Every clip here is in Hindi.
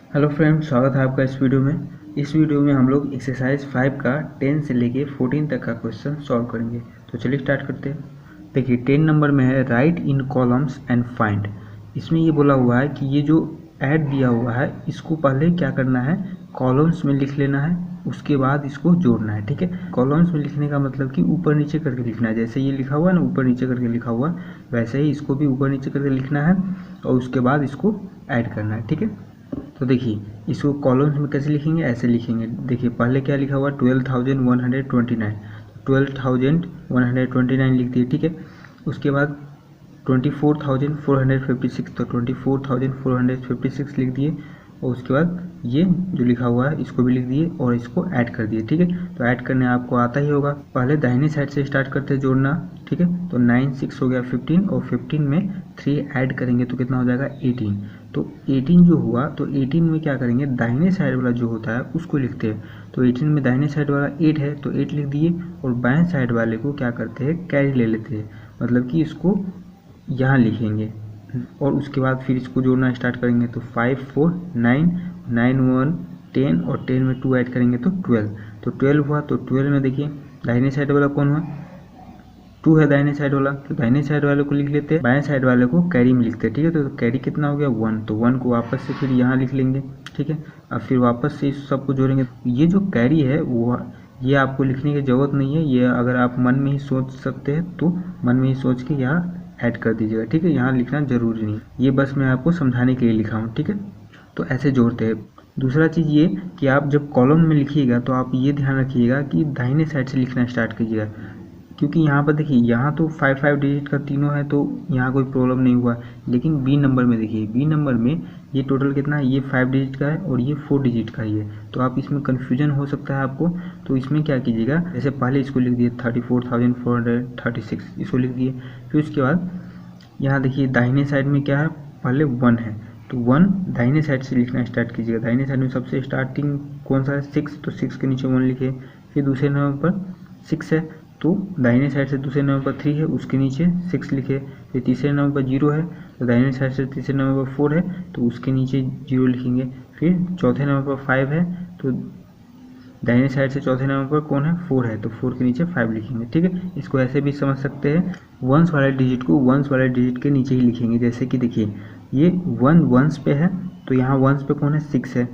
हेलो फ्रेंड्स, स्वागत है आपका इस वीडियो में। इस वीडियो में हम लोग एक्सरसाइज 5 का 10 से लेके 14 तक का क्वेश्चन सॉल्व करेंगे। तो चलिए स्टार्ट करते हैं। देखिए 10 नंबर में है right in columns and find. इसमें ये बोला हुआ है कि ये जो ऐड दिया हुआ है इसको पहले क्या करना है, कॉलम्स में लिख लेना है, उसके बाद इसको जोड़ना है। ठीक है, कॉलम्स में लिखने का मतलब कि ऊपर नीचे करके लिखना है। जैसे ये लिखा हुआ है ना, ऊपर नीचे करके लिखा हुआ है, वैसे ही इसको भी ऊपर नीचे करके लिखना है और उसके बाद इसको ऐड करना है। ठीक है, तो देखिए इसको कॉलम्स में कैसे लिखेंगे, ऐसे लिखेंगे। देखिए पहले क्या लिखा हुआ 12,129, 12,129 लिख दिए। ठीक है, उसके बाद 24,456, तो 24,456 लिख दिए और उसके बाद ये जो लिखा हुआ है इसको भी लिख दिए और इसको ऐड कर दिए। ठीक है, तो ऐड करने आपको आता ही होगा। पहले दाहिने साइड से स्टार्ट करते हैं जोड़ना। ठीक है, तो 9 6 हो गया 15 और 15 में 3 ऐड करेंगे तो कितना हो जाएगा 18। तो 18 जो हुआ तो 18 में क्या करेंगे, दाहिने साइड वाला जो होता है उसको लिखते हैं। तो 18 में दाहिने साइड वाला 8 है तो 8 लिख दिए और बाएं साइड वाले को क्या करते हैं, कैरी ले लेते हैं, मतलब कि इसको यहाँ लिखेंगे और उसके बाद फिर इसको जोड़ना स्टार्ट करेंगे। तो 5 4 9 9 1 10 और 10 में 2 ऐड करेंगे तो 12। तो 12 हुआ। तो 12 में देखिए दाहिने साइड वाला कौन हुआ, 2 है दाहिने साइड वाला, तो दाहिने साइड वाले को लिख लेते हैं, बाएं साइड वाले को कैरी में लिखते हैं। ठीक है, तो कैरी कितना हो गया 1, तो 1 को वापस से फिर यहाँ लिख लेंगे। ठीक है, अब फिर वापस से इस सबको जोड़ेंगे। ये जो कैरी है वो ये आपको लिखने की ज़रूरत नहीं है, ये अगर आप मन में ही सोच सकते हैं तो मन में ही सोच के यहाँ ऐड कर दीजिएगा। ठीक है, यहाँ लिखना जरूरी नहीं, ये बस मैं आपको समझाने के लिए लिखा हूँ। ठीक है, तो ऐसे जोड़ते हैं। दूसरा चीज़ ये कि आप जब कॉलम में लिखिएगा तो आप ये ध्यान रखिएगा कि दाहिने साइड से लिखना स्टार्ट कीजिएगा, क्योंकि यहाँ पर देखिए यहाँ तो 5 डिजिट का तीनों है तो यहाँ कोई प्रॉब्लम नहीं हुआ। लेकिन बी नंबर में देखिए, बी नंबर में ये टोटल कितना है, ये 5 डिजिट का है और ये 4 डिजिट का ही है, तो आप इसमें कन्फ्यूजन हो सकता है आपको। तो इसमें क्या कीजिएगा, जैसे पहले इसको लिख दिए 34,436, इसको लिख दिए। फिर उसके बाद यहाँ देखिए दाहिने साइड में क्या है, पहले 1 है तो 1 दाहिने साइड से लिखना स्टार्ट कीजिएगा। दाहिने साइड में सबसे स्टार्टिंग कौन सा है, 6, तो 6 के नीचे 1 लिखे। फिर दूसरे नंबर पर 6 है तो दाहिने साइड से दूसरे नंबर पर 3 है, उसके नीचे 6 लिखे। फिर तीसरे नंबर पर 0 है तो दाहिने साइड से तीसरे नंबर पर 4 है तो उसके नीचे 0 लिखेंगे। फिर चौथे नंबर पर 5 है तो दाहिने साइड से चौथे नंबर पर कौन है, 4 है तो 4 के नीचे 5 लिखेंगे। ठीक है, इसको ऐसे भी समझ सकते हैं, वंस वाले डिजिट को वंस वाले डिजिट के नीचे ही लिखेंगे। जैसे कि देखिए ये 1 वंस पे है तो यहाँ वंस पे कौन है, 6 है।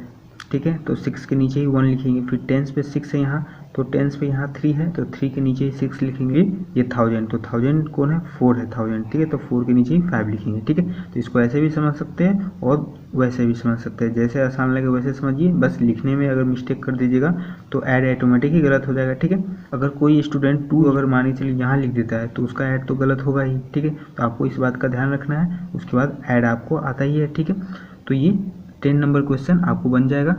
ठीक है, तो 6 के नीचे ही 1 लिखेंगे। फिर टेंस पे 6 है यहाँ तो टेंस पे यहाँ 3 है तो 3 के नीचे ही 6 लिखेंगे। ये 1000 तो 1000 कौन है, 4 है 1000। ठीक है, तो 4 के नीचे ही 5 लिखेंगे। ठीक है, तो इसको ऐसे भी समझ सकते हैं और वैसे भी समझ सकते हैं, जैसे आसान लगे वैसे समझिए। बस लिखने में अगर मिस्टेक कर दीजिएगा तो ऐड ऑटोमेटिक ही गलत हो जाएगा। ठीक है, अगर कोई स्टूडेंट 2 अगर मान के चलिए यहाँ लिख देता है तो उसका ऐड तो गलत होगा ही। ठीक है, तो आपको इस बात का ध्यान रखना है, उसके बाद ऐड आपको आता ही है। ठीक है, तो ये 10 नंबर क्वेश्चन आपको बन जाएगा।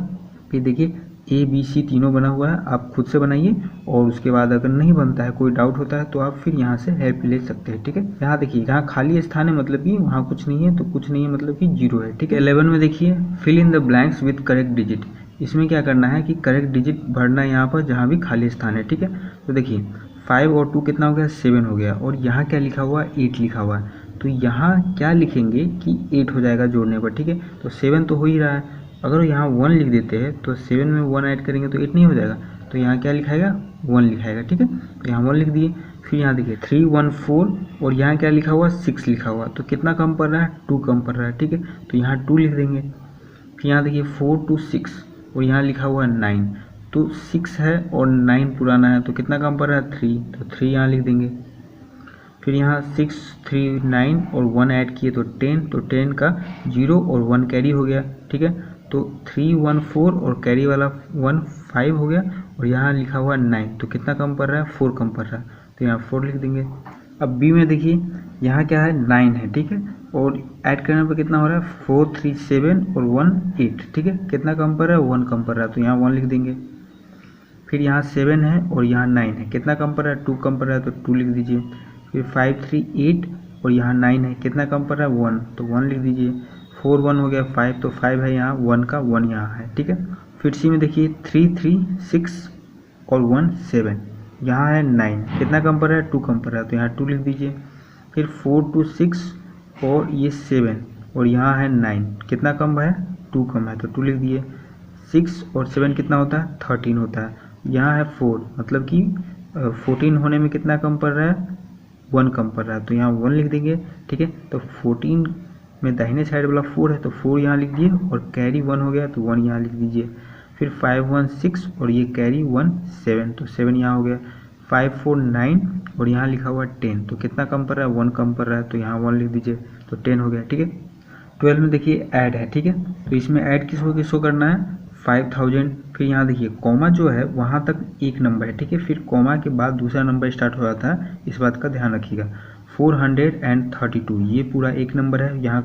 फिर देखिए ए बी सी तीनों बना हुआ है, आप खुद से बनाइए और उसके बाद अगर नहीं बनता है, कोई डाउट होता है तो आप फिर यहाँ से हेल्प ले सकते हैं। ठीक है, यहाँ देखिए यहाँ खाली स्थान है मतलब कि वहाँ कुछ नहीं है, तो कुछ नहीं है मतलब कि 0 है। ठीक है, 11 में देखिए fill in the blanks with correct digit. इसमें क्या करना है कि करेक्ट डिजिट भरना है यहाँ पर जहाँ भी खाली स्थान है। ठीक है, तो देखिए 5 और 2 कितना हो गया, 7 हो गया और यहाँ क्या लिखा हुआ है, 8 लिखा हुआ है। तो यहाँ क्या लिखेंगे कि 8 हो जाएगा जोड़ने पर। ठीक है, तो 7 तो हो ही रहा है, अगर यहाँ 1 लिख देते हैं तो 7 में 1 ऐड करेंगे तो 8 नहीं हो जाएगा, तो यहाँ क्या लिखाएगा, 1 लिखाएगा। ठीक है, तो यहाँ 1 लिख दिए। फिर यहाँ देखिए 3 1 4 और यहाँ क्या लिखा हुआ, 6 लिखा हुआ, तो कितना कम पड़ रहा है, 2 कम पड़ रहा है। ठीक है, तो यहाँ 2 लिख देंगे। फिर यहाँ देखिए 4 2 6 और यहाँ लिखा हुआ है 9, तो 6 है और 9 पुराना है तो कितना कम पड़ रहा है, 3, तो 3 यहाँ लिख देंगे। फिर यहाँ 6 3 9 और 1 ऐड किए तो 10, तो 10 का 0 और 1 कैरी हो गया। ठीक है, तो 3 1 4 और कैरी वाला 1 5 हो गया और यहाँ लिखा हुआ 9, तो कितना कम पड़ रहा है, 4 कम पड़ रहा है, तो यहाँ 4 लिख देंगे। अब बी में देखिए यहाँ क्या है, 9 है। ठीक है, और ऐड करने पर कितना हो रहा है, 4 3 7 और 1 8। ठीक है, कितना कम पड़ रहा है, 1 कम पड़ रहा है, तो यहाँ 1 लिख देंगे। फिर यहाँ 7 है और यहाँ 9 है, कितना कम पड़ रहा है, 2 कम पड़ रहा है, तो 2 लिख दीजिए। फिर 5 3 8 और यहाँ 9 है, कितना कम पड़ रहा है, 1, तो 1 लिख दीजिए। 4 1 हो गया 5, तो 5 है यहाँ, 1 का 1 यहाँ है। ठीक है, फिर सी में देखिए 3 3 6 और 1 7, यहाँ है 9, कितना कम पड़ रहा है, 2 कम पड़ रहा है, तो यहाँ 2 लिख दीजिए। फिर 4 2 6 और ये 7 और यहाँ है 9, कितना कम है, 2 कम है तो 2 लिख दिए। 6 और 7 कितना होता है 13 होता है। यहाँ है 4 मतलब कि 14 होने में कितना कम पड़ रहा है 1 कम पड़ रहा है तो यहाँ 1 लिख देंगे। ठीक है, तो 14 में दाहिने साइड वाला 4 है तो 4 यहाँ लिख दिए और कैरी 1 हो गया तो 1 यहाँ लिख दीजिए। फिर 5 1 6 और ये कैरी 1 7 तो 7 यहाँ हो गया। 5 4 9 और यहाँ लिखा हुआ 10 तो कितना कम पड़ रहा है 1 कम पड़ रहा है तो यहाँ 1 लिख दीजिए तो 10 हो गया। ठीक है, 12 में देखिए ऐड है। ठीक है, तो इसमें ऐड किसको करना है 5000। फिर यहाँ देखिए कॉमा जो है वहाँ तक एक नंबर है। ठीक है, फिर कॉमा के बाद दूसरा नंबर स्टार्ट हो जाता है, इस बात का ध्यान रखिएगा। 432 ये पूरा एक नंबर है। यहाँ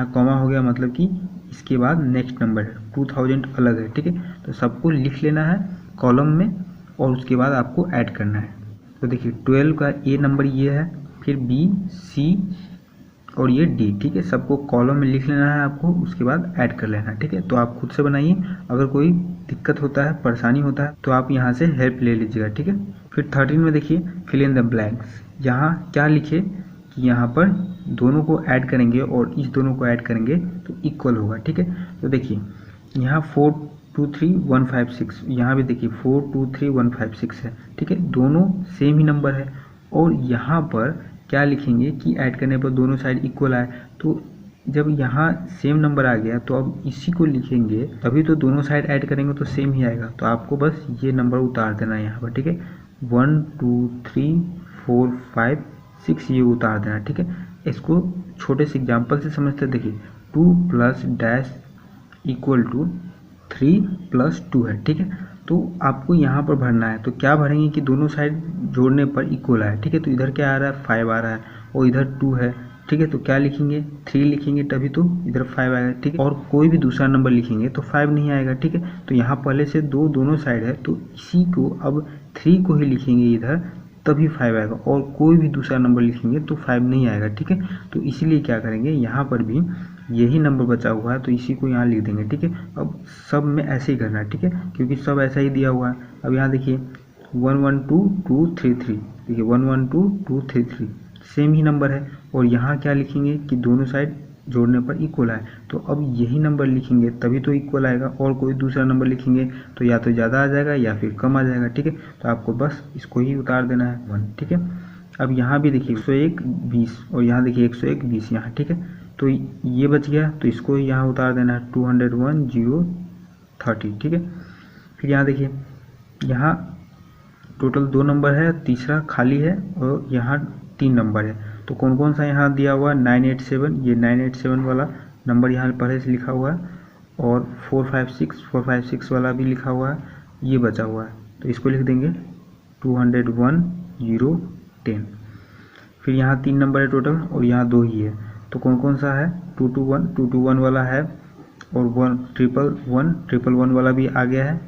कॉमा हो गया मतलब कि इसके बाद नेक्स्ट नंबर है 2000 अलग है। ठीक है, तो सबको लिख लेना है कॉलम में और उसके बाद आपको ऐड करना है। तो देखिए 12 का ए नंबर ये है, फिर बी सी और ये डी। ठीक है, सबको कॉलम में लिख लेना है आपको, उसके बाद ऐड कर लेना है। ठीक है, तो आप खुद से बनाइए, अगर कोई दिक्कत होता है परेशानी होता है तो आप यहाँ से हेल्प ले लीजिएगा। ठीक है, फिर 13 में देखिए फिल इन द ब्लैंक्स। यहाँ क्या लिखे कि यहाँ पर दोनों को ऐड करेंगे और इस दोनों को ऐड करेंगे तो इक्वल होगा। ठीक है, तो देखिए यहाँ 4 2 3 1 5 6, यहाँ भी देखिए 4 2 3 1 5 6 है। ठीक है, दोनों सेम ही नंबर है और यहाँ पर क्या लिखेंगे कि ऐड करने पर दोनों साइड इक्वल आए। तो जब यहाँ सेम नंबर आ गया तो अब इसी को लिखेंगे तभी तो दोनों साइड ऐड करेंगे तो सेम ही आएगा। तो आपको बस ये नंबर उतार देना है यहाँ पर। ठीक है, 1 2 3 4 5 6 ये उतार देना। ठीक है, इसको छोटे से एग्जाम्पल से समझते देखिए 2 plus dash equal to 3 plus 2 है। ठीक है, तो आपको यहाँ पर भरना है। तो क्या भरेंगे कि दोनों साइड जोड़ने पर इक्वल आए। ठीक है, तो इधर क्या आ रहा है 5 आ रहा है और इधर 2 है। ठीक है, तो क्या लिखेंगे 3 लिखेंगे तभी तो इधर 5 आएगा। ठीक है, और कोई भी दूसरा नंबर लिखेंगे तो 5 नहीं आएगा। ठीक है, तो यहाँ पहले से दोनों साइड है तो इसी को अब 3 को ही लिखेंगे इधर तभी 5 आएगा, और कोई भी दूसरा नंबर लिखेंगे तो 5 नहीं आएगा। ठीक है, तो इसीलिए क्या करेंगे यहाँ पर भी यही नंबर बचा हुआ है तो इसी को यहाँ लिख देंगे। ठीक है, अब सब में ऐसे ही करना है। ठीक है, क्योंकि सब ऐसा ही दिया हुआ है। अब यहाँ देखिए 1 1 2 2 3 3, देखिए 1 1 2 2 3 3 सेम ही नंबर है और यहाँ क्या लिखेंगे कि दोनों साइड जोड़ने पर इक्वल आए। तो अब यही नंबर लिखेंगे तभी तो इक्वल आएगा, और कोई दूसरा नंबर लिखेंगे तो या तो ज़्यादा आ जाएगा या फिर कम आ जाएगा। ठीक है, तो आपको बस इसको ही उतार देना है 1। ठीक है, अब यहाँ भी देखिए 101 20 और यहाँ देखिए 101 20 यहाँ। ठीक है, तो ये बच गया तो इसको यहाँ उतार देना है 201 0 30। ठीक है, फिर यहाँ देखिए यहाँ टोटल 2 नंबर है, तीसरा खाली है और यहाँ 3 नंबर है। तो कौन कौन सा यहाँ दिया हुआ है 987, ये 987 वाला नंबर यहाँ पहले से लिखा हुआ है और 456 वाला भी लिखा हुआ है, ये बचा हुआ है तो इसको लिख देंगे 201 0 10। फिर यहाँ 3 नंबर है टोटल और यहाँ 2 ही है। तो कौन कौन सा है 221 वाला है और 1 वाला भी आ गया है।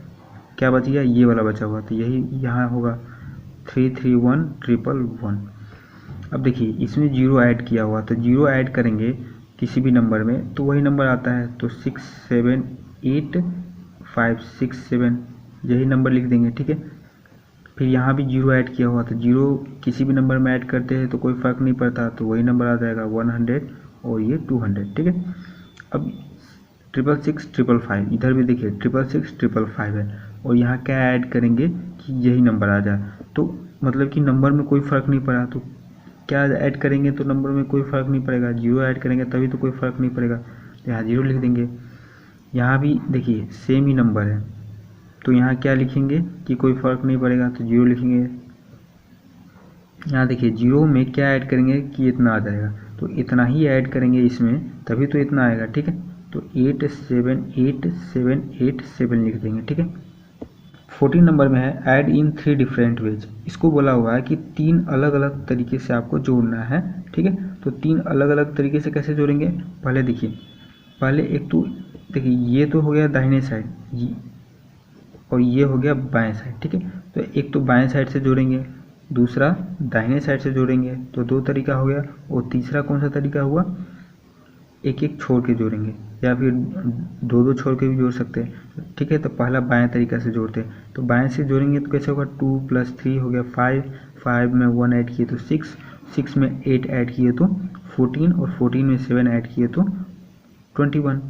क्या बच गया ये वाला बचा हुआ, तो यही यहाँ होगा 331 111। अब देखिए इसमें 0 ऐड किया हुआ तो 0 ऐड करेंगे किसी भी नंबर में तो वही नंबर आता है। तो 6 7 8 5 6 7 यही नंबर लिख देंगे। ठीक है, फिर यहाँ भी 0 ऐड किया हुआ तो 0 किसी भी नंबर में ऐड करते हैं तो कोई फ़र्क नहीं पड़ता, तो वही नंबर आ जाएगा 100 और ये 200। ठीक है, अब 666 555 इधर भी देखिए 666 555 है और यहाँ क्या ऐड करेंगे कि यही नंबर आ जाए। तो मतलब कि नंबर में कोई फ़र्क नहीं पड़ा, तो क्या ऐड करेंगे तो नंबर में कोई फ़र्क नहीं पड़ेगा, 0 ऐड करेंगे तभी तो कोई फ़र्क नहीं पड़ेगा, तो यहाँ 0 लिख देंगे। यहाँ भी देखिए सेम ही नंबर है तो यहाँ क्या लिखेंगे कि कोई फ़र्क नहीं पड़ेगा तो 0 लिखेंगे। यहाँ देखिए 0 में क्या ऐड करेंगे कि इतना आ जाएगा, तो इतना ही ऐड करेंगे इसमें तभी तो इतना आएगा। ठीक है, तो 878 लिख देंगे। ठीक है, 14 नंबर में है ऐड इन 3 डिफरेंट वेज। इसको बोला हुआ है कि 3 अलग अलग तरीके से आपको जोड़ना है। ठीक है, तो 3 अलग अलग तरीके से कैसे जोड़ेंगे पहले देखिए। पहले एक तो देखिए ये तो हो गया दाहिने साइड और ये हो गया बाएं साइड। ठीक है, तो एक तो बाएं साइड से जोड़ेंगे, दूसरा दाहिने साइड से जोड़ेंगे, तो 2 तरीका हो गया। और तीसरा कौन सा तरीका हुआ, एक एक छोड़ के जोड़ेंगे या फिर 2 छोड़ के भी जोड़ सकते हैं। ठीक है, तो पहला बाएं तरीका से जोड़ते हैं, तो बाएं से जोड़ेंगे तो कैसे होगा 2 + 3 हो गया 5 में 1 ऐड किए तो 6 में 8 ऐड किए तो 14 और 14 में 7 ऐड किए तो 21।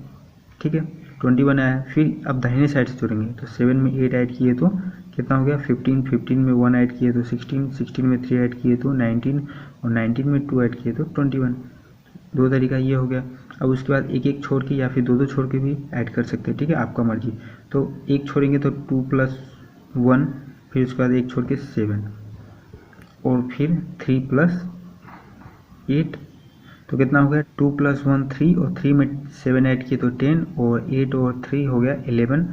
ठीक है 21 आया। फिर अब दाहिने साइड से जोड़ेंगे तो 7 में 8 ऐड किए तो कितना हो गया 15, 15 में 1 ऐड किए तो 16, 16 में 3 ऐड किए तो 19 और 19 में 2 ऐड किए तो 21। दो तरीका ये हो गया। अब उसके बाद एक एक छोड़ के या फिर दो दो छोड़ के भी ऐड कर सकते हैं, ठीक है आपका मर्जी। तो एक छोड़ेंगे तो 2 + 1, फिर उसके बाद एक छोड़ के 7 और फिर 3 + 8 तो कितना हो गया 2 + 1 3 और 3 में 7 ऐड किए तो 10 और 8 और 3 हो गया 11।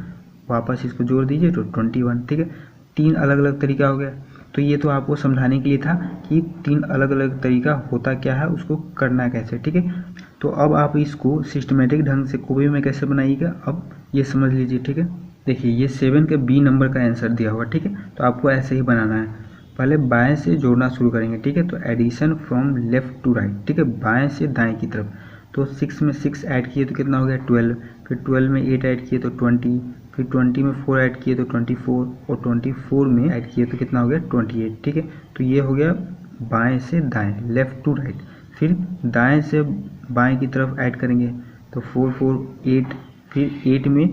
वापस इसको जोड़ दीजिए तो 21, ठीक है। 3 अलग अलग तरीका हो गया। तो ये तो आपको समझाने के लिए था कि 3 अलग अलग तरीका होता क्या है, उसको करना कैसे, ठीक है। तो अब आप इसको सिस्टमेटिक ढंग से कोबी में कैसे बनाइएगा अब ये समझ लीजिए, ठीक है। देखिए ये 7 के बी नंबर का आंसर दिया हुआ, ठीक है। तो आपको ऐसे ही बनाना है। पहले बाएं से जोड़ना शुरू करेंगे, ठीक है। तो addition from left to right, ठीक है, बाएं से दाएं की तरफ। तो 6 में 6 ऐड किए तो कितना हो गया 12, फिर 12 में 8 ऐड किए तो 20, फिर 20 में 4 ऐड किए तो 24 और 24 में ऐड किए तो कितना हो गया 28, ठीक है। तो ये हो गया बाएं से दाएं, लेफ्ट टू राइट। फिर दाएं से बाएं की तरफ ऐड करेंगे तो 4 4 8, फिर 8 में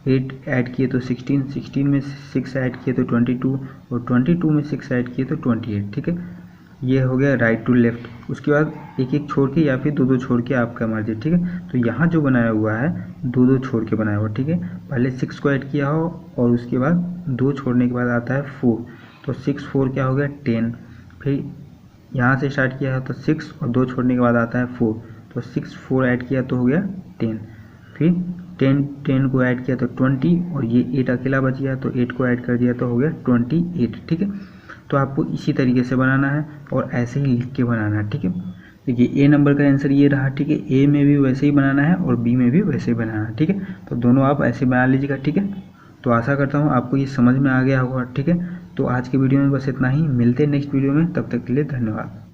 8 ऐड किए तो 16, 16 में 6 ऐड किए तो 22 और 22 में 6 ऐड किए तो 28, ठीक है। ये हो गया राइट टू लेफ्ट। उसके बाद एक एक छोड़ के या फिर दो दो छोड़ के आपका मर्जी, ठीक है। तो यहाँ जो बनाया हुआ है दो दो छोड़ के बनाया हुआ, ठीक है। पहले 6 को ऐड किया हो और उसके बाद दो छोड़ने के बाद आता है 4, तो 6 4 क्या हो गया 10। फिर यहाँ से स्टार्ट किया है तो 6 और दो छोड़ने के बाद आता है 4, तो 6 4 ऐड किया तो हो गया 10। फिर 10 को ऐड किया तो 20 और ये 8 अकेला बच गया तो 8 को ऐड कर दिया तो हो गया 28, ठीक है। तो आपको इसी तरीके से बनाना है और ऐसे ही लिख के बनाना है, ठीक है। देखिए ए नंबर का आंसर ये रहा, ठीक है। ए में भी वैसे ही बनाना है और बी में भी वैसे ही बनाना है, ठीक है। तो दोनों आप ऐसे बना लीजिएगा, ठीक है। तो आशा करता हूँ आपको ये समझ में आ गया होगा, ठीक है। तो आज के वीडियो में बस इतना ही, मिलते हैं नेक्स्ट वीडियो में, तब तक के लिए धन्यवाद।